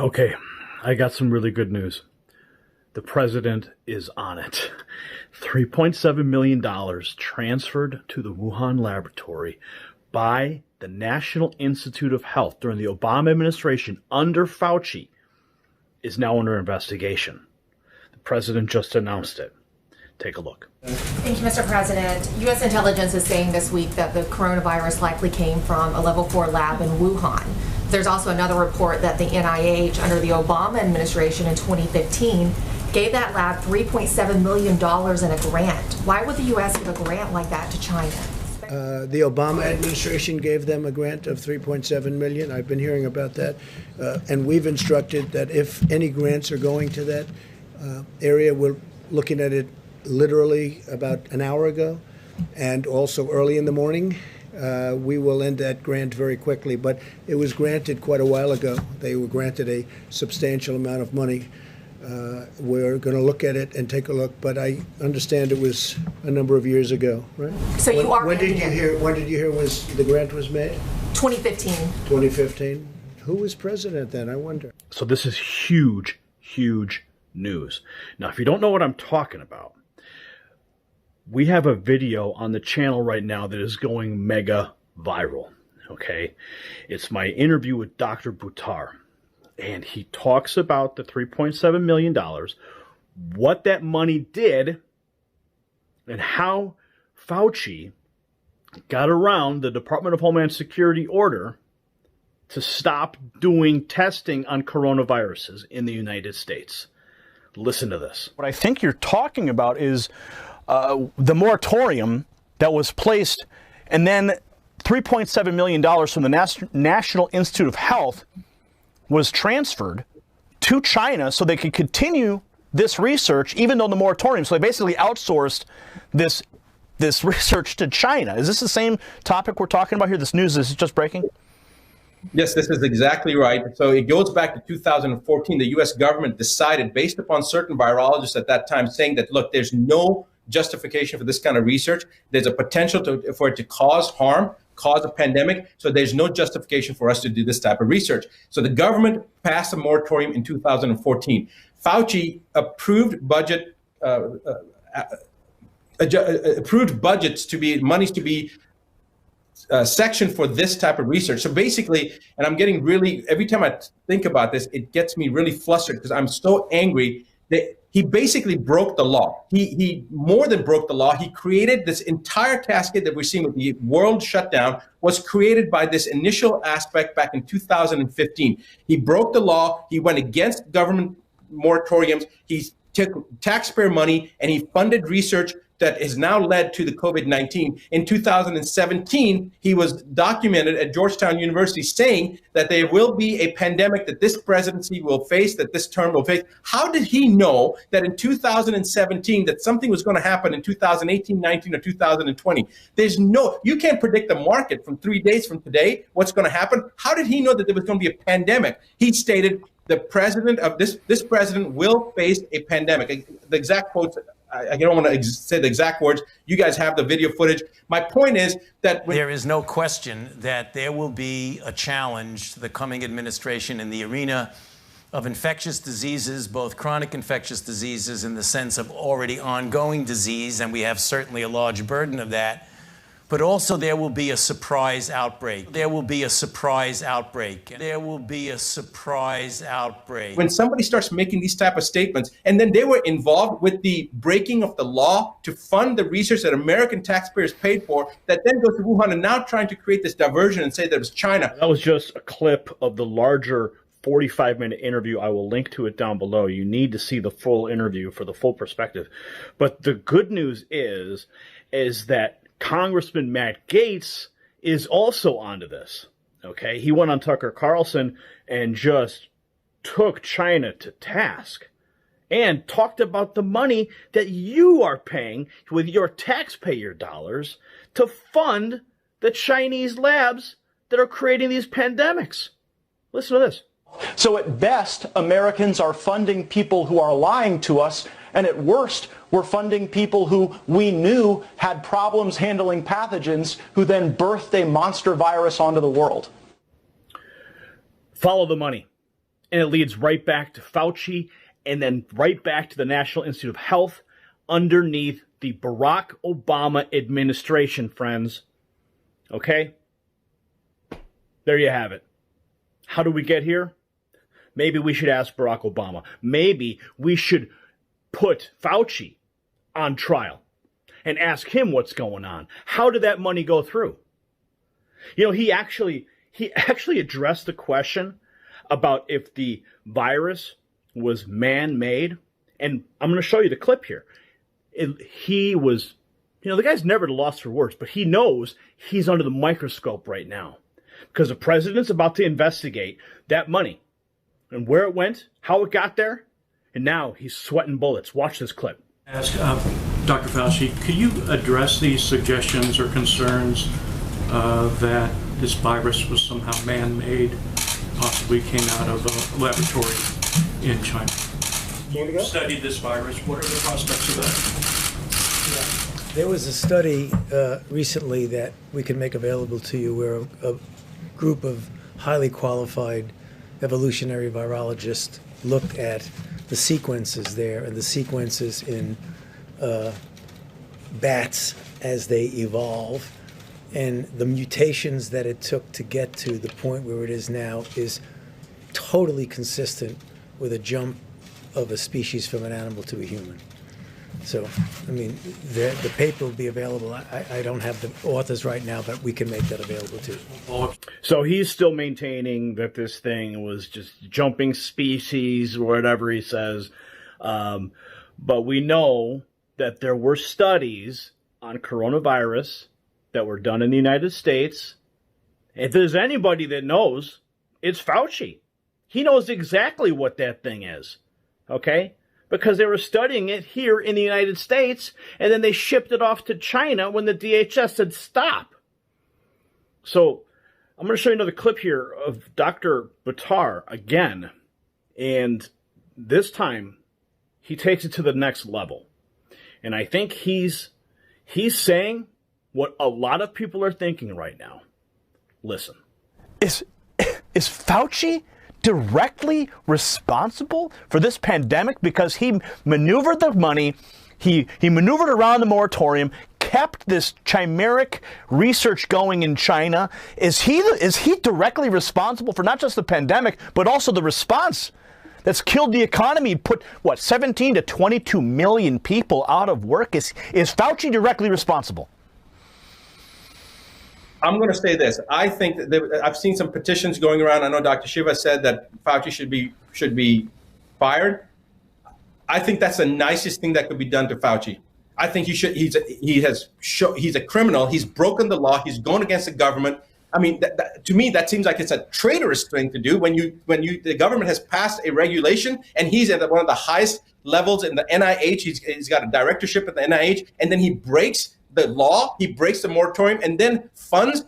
Okay, I got some really good news. The president is on it. $3.7 million transferred to the Wuhan laboratory by the National Institute of Health during the Obama administration under Fauci is now under investigation. The president just announced it. Take a look. Thank you, Mr. President. U.S. intelligence is saying this week that the coronavirus likely came from a level 4 lab in Wuhan. There's also another report that the NIH, under the Obama administration in 2015, gave that lab $3.7 million in a grant. Why would the U.S. give a grant like that to China? The Obama administration gave them a grant of $3.7 million. I've been hearing about that. And we've instructed that if any grants are going to that area, we're looking at it literally about an hour ago, and also early in the morning. We will end that grant very quickly, but it was granted quite a while ago. They were granted a substantial amount of money. We're going to look at it and take a look, but I understand it was a number of years ago, right? So you are. When did you hear was the grant was made? 2015. 2015. Who was president then? I wonder. So this is huge, huge news. Now, if you don't know what I'm talking about, we have a video on the channel right now that is going mega viral. Okay, it's my interview with Dr. Buttar. And he talks about the $3.7 million, what that money did, and how Fauci got around the Department of Homeland Security order to stop doing testing on coronaviruses in the United States. Listen to this. What I think you're talking about is the moratorium that was placed, and then $3.7 million from the National Institute of Health was transferred to China so they could continue this research, even though the moratorium. So they basically outsourced this research to China. Is this the same topic we're talking about here? This news is just breaking? Yes, this is exactly right. So it goes back to 2014. The U.S. government decided, based upon certain virologists at that time, saying that, look, there's no justification for this kind of research. There's a potential for it to cause harm, cause a pandemic. So there's no justification for us to do this type of research. So the government passed a moratorium in 2014. Fauci approved approved budgets to be monies to be sectioned for this type of research. So basically, and I'm getting really, every time I think about this, it gets me really flustered because I'm so angry that he basically broke the law. He more than broke the law. He created this entire cascade that we're seeing with the world shutdown was created by this initial aspect back in 2015. He broke the law. He went against government moratoriums. He took taxpayer money and he funded research that has now led to the COVID-19. In 2017, he was documented at Georgetown University saying that there will be a pandemic that this presidency will face, that this term will face. How did he know that in 2017 that something was going to happen in 2018, 19, or 2020? You can't predict the market from 3 days from today, what's going to happen. How did he know that there was going to be a pandemic? He stated the president of this president will face a pandemic. The exact quotes, I don't want to say the exact words. You guys have the video footage. My point is that there is no question that there will be a challenge to the coming administration in the arena of infectious diseases, both chronic infectious diseases in the sense of already ongoing disease, and we have certainly a large burden of that. But also there will be a surprise outbreak. There will be a surprise outbreak. There will be a surprise outbreak. When somebody starts making these type of statements, and then they were involved with the breaking of the law to fund the research that American taxpayers paid for, that then goes to Wuhan and now trying to create this diversion and say that it was China. That was just a clip of the larger 45-minute interview. I will link to it down below. You need to see the full interview for the full perspective. But the good news is that Congressman Matt Gaetz is also onto this. Okay, he went on Tucker Carlson and just took China to task and talked about the money that you are paying with your taxpayer dollars to fund the Chinese labs that are creating these pandemics. Listen to this. So at best, Americans are funding people who are lying to us, and at worst, we're funding people who we knew had problems handling pathogens, who then birthed a monster virus onto the world. Follow the money. And it leads right back to Fauci and then right back to the National Institute of Health underneath the Barack Obama administration, friends. Okay? There you have it. How do we get here? Maybe we should ask Barack Obama. Maybe we should put Fauci on trial and ask him what's going on. How did that money go through? You know, he actually addressed the question about if the virus was man-made. And I'm going to show you the clip here. He was, you know, the guy's never lost for words, but he knows he's under the microscope right now because the president's about to investigate that money and where it went, how it got there, and now he's sweating bullets. Watch this clip. Ask Dr. Fauci, could you address these suggestions or concerns that this virus was somehow man-made, possibly came out of a laboratory in China? You studied this virus. What are the prospects of that? There was a study recently that we can make available to you where a group of highly qualified evolutionary virologists looked at the sequences there and the sequences in bats as they evolve, and the mutations that it took to get to the point where it is now is totally consistent with a jump of a species from an animal to a human. So, I mean, the paper will be available. I don't have the authors right now, but we can make that available to you. So he's still maintaining that this thing was just jumping species or whatever he says. But we know that there were studies on coronavirus that were done in the United States. If there's anybody that knows, it's Fauci. He knows exactly what that thing is. Okay? Because they were studying it here in the United States, and then they shipped it off to China when the DHS said stop. So I'm going to show you another clip here of Dr. Buttar again, and this time he takes it to the next level. And I think he's saying what a lot of people are thinking right now. Listen. Is Fauci directly responsible for this pandemic because he maneuvered the money, he maneuvered around the moratorium, kept this chimeric research going in China? Is he directly responsible for not just the pandemic, but also the response that's killed the economy, put, 17 to 22 million people out of work? Is Fauci directly responsible? I'm going to say this. I think that I've seen some petitions going around. I know Dr. Shiva said that Fauci should be fired. I think that's the nicest thing that could be done to Fauci. I think he's a criminal. He's broken the law. He's going against the government. I mean, to me, that seems like it's a traitorous thing to do when the government has passed a regulation and he's at one of the highest levels in the NIH. He's got a directorship at the NIH, and then he breaks the law, he breaks the moratorium, and then funds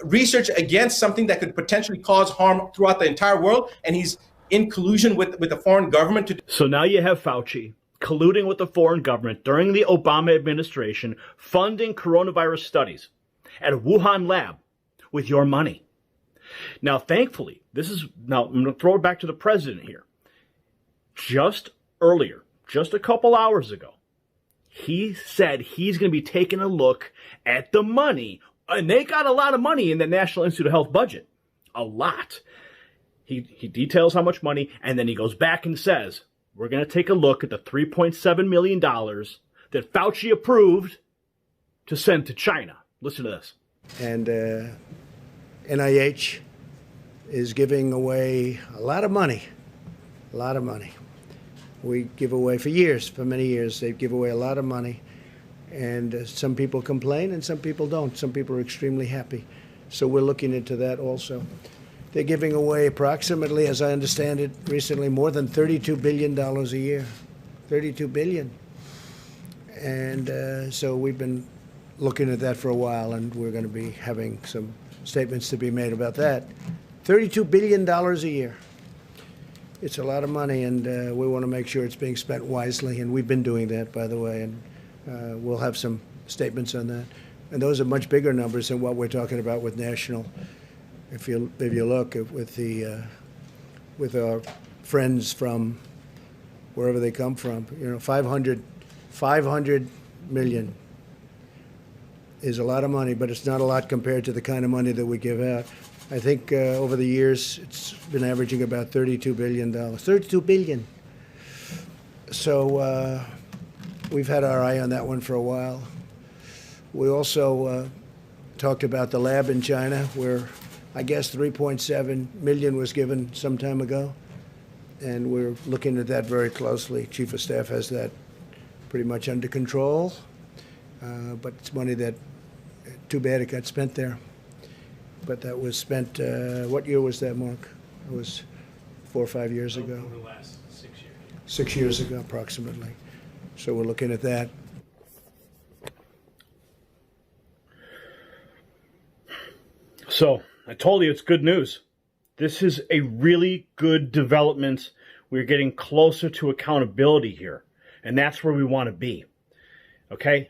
research against something that could potentially cause harm throughout the entire world. And he's in collusion with the foreign government. So now you have Fauci colluding with the foreign government during the Obama administration, funding coronavirus studies at a Wuhan lab with your money. Now, thankfully, now I'm going to throw it back to the president here. Just earlier, just a couple hours ago, he said he's going to be taking a look at the money. And they got a lot of money in the National Institute of Health budget. A lot. He details how much money, and then he goes back and says, we're going to take a look at the $3.7 million that Fauci approved to send to China. Listen to this. And NIH is giving away a lot of money. A lot of money. We give away for many years, they give away a lot of money. And some people complain and some people don't. Some people are extremely happy. So we're looking into that also. They're giving away approximately, as I understand it, recently more than $32 billion a year. $32 billion. And so we've been looking at that for a while, and we're going to be having some statements to be made about that. $32 billion a year. It's a lot of money, and we want to make sure it's being spent wisely, and we've been doing that, by the way, and we'll have some statements on that. And those are much bigger numbers than what we're talking about with national. If you look with the with our friends from wherever they come from. 500 million is a lot of money, but it's not a lot compared to the kind of money that we give out. I think over the years, it's been averaging about $32 billion. $32 billion. So we've had our eye on that one for a while. We also talked about the lab in China, where I guess 3.7 million was given some time ago. And we're looking at that very closely. Chief of Staff has that pretty much under control. But it's money that, too bad it got spent there. But that was spent, what year was that, Mark? It was 4 or 5 years ago. Over the last 6 years. 6 years ago, approximately. So we're looking at that. So I told you it's good news. This is a really good development. We're getting closer to accountability here. And that's where we want to be. Okay?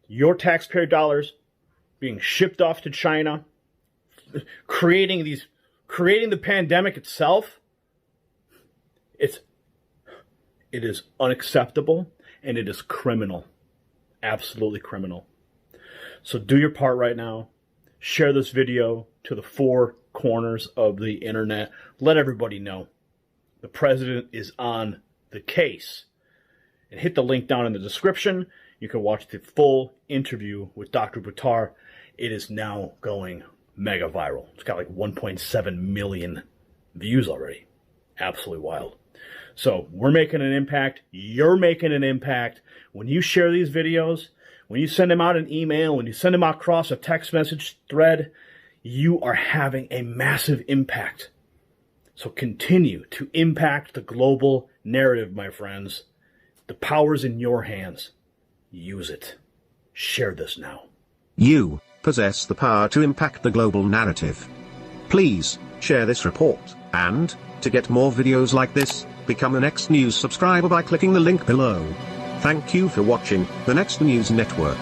Your taxpayer dollars being shipped off to China, creating the pandemic itself. It is unacceptable, and it is criminal. Absolutely criminal. So do your part right now. Share this video to the 4 corners of the internet. Let everybody know the president is on the case. And hit the link down in the description. You can watch the full interview with Dr. Buttar. It is now going mega viral. It's got like 1.7 million views already. Absolutely wild. So we're making an impact. You're making an impact. When you share these videos, when you send them out an email, when you send them out across a text message thread, you are having a massive impact. So continue to impact the global narrative, my friends. The power's in your hands. Use it. Share this now. You possess the power to impact the global narrative. Please share this report, and to get more videos like this, become an Next News subscriber by clicking the link below. Thank you for watching the Next News Network.